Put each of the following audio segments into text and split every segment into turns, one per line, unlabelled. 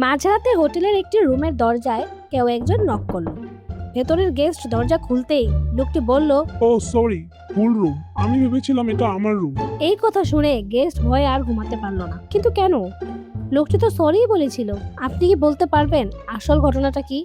মাঝরাতে হোটেলের একটি রুমের দরজায় কেউ একজন নক করলো। ভেতরের গেস্ট দরজা খুলতেই লোকটি বলল,
ও সরি, ভুল রুম। আমি ভেবেছিলাম এটা আমার রুম।
এই কথা শুনে গেস্ট ভয়ে আর ঘুমাতে পারলো না। কিন্তু কেন? লোকটি তো সরি বলেছিল। আপনি কি বলতে পারবেন আসল ঘটনাটা কি?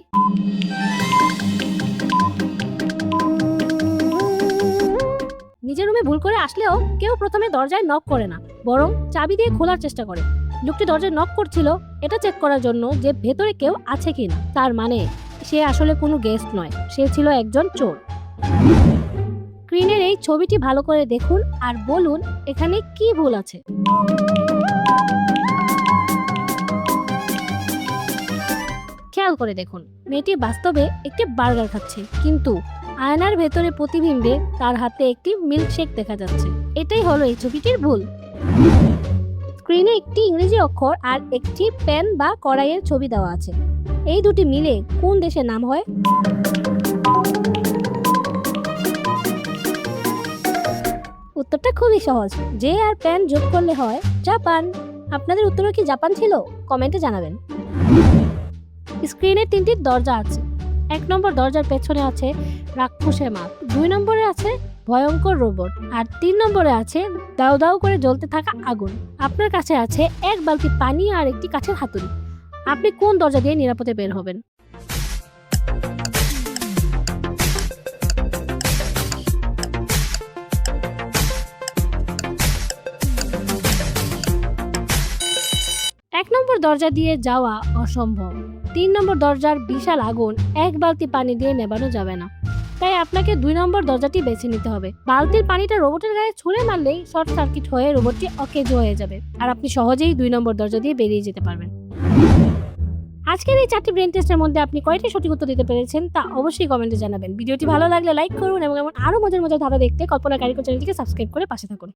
নিজের রুমে ভুল করে আসলেও কেউ প্রথমে দরজায় নক করে না, বরং চাবি দিয়ে খোলার চেষ্টা করে। লোকটি দরজায় নক করছিল এটা চেক করার জন্য যে ভেতরে কেউ আছে কিনা। তার মানে সে আসলে কোনো গেস্ট নয়, সে ছিল একজন চোর। স্ক্রিনের এই ছবিটি ভালো করে দেখুন আর বলুন এখানে কি ভুল আছে। খেয়াল করে দেখুন, মেয়েটি বাস্তবে একটি বার্গার খাচ্ছে, কিন্তু আয়নার ভেতরে প্রতিবিম্বে তার হাতে একটি মিল্কশেক দেখা যাচ্ছে। এটাই হলো এই ছবিটির ভুল। স্ক্রিনে একটি ইংরেজি অক্ষর আর একটি প্যান বা কড়াইয়ের ছবি দেওয়া আছে। এই দুটি মিলে কোন দেশের নাম হয়? উত্তরটা খুবই সহজ, যে আর প্যান যোগ করলে হয় জাপান। আপনাদের উত্তরও কি জাপান ছিল? কমেন্টে জানাবেন। স্ক্রিনে তিনটি দরজা আছে। 1 নম্বর দরজার পেছনে আছে রাক্ষসের মা, 2 নম্বরে আছে ভয়ঙ্কর রোবট, আর 3 নম্বরে আছে দাউ দাউ করে জ্বলতে থাকা আগুন। আপনার কাছে আছে এক বালতি পানি আর একটি কাঠের হাতুড়ি। আপনি কোন দরজা দিয়ে নিরাপদে বের হবেন? এক নম্বর দরজা দিয়ে যাওয়া অসম্ভব। 3 নম্বর দরজার বিশাল আগুন এক বালতি পানি দিয়ে নেভানো যাবে না। তাই আপনাকে 2 নম্বর দরজাটি বেছে নিতে হবে। বালতির পানিটা রোবটের গায়ে ছুঁড়ে মারলেই শর্ট সার্কিট হয়ে রোবটটি অকেজো হয়ে যাবে, আর আপনি সহজেই 2 নম্বর দরজা দিয়ে বেরিয়ে যেতে পারবেন। আজকের এই 4টি ব্রেন টেস্টের মধ্যে আপনি কয়টি সঠিক উত্তর দিতে পেরেছেন তা অবশ্যই কমেন্টে জানাবেন। ভিডিওটি ভালো লাগলে লাইক করুন এবং এমন আরো মজার মজার ধারা দেখতে কল্পনা কারিগর চ্যানেলটিকে সাবস্ক্রাইব করে পাশে থাকুন।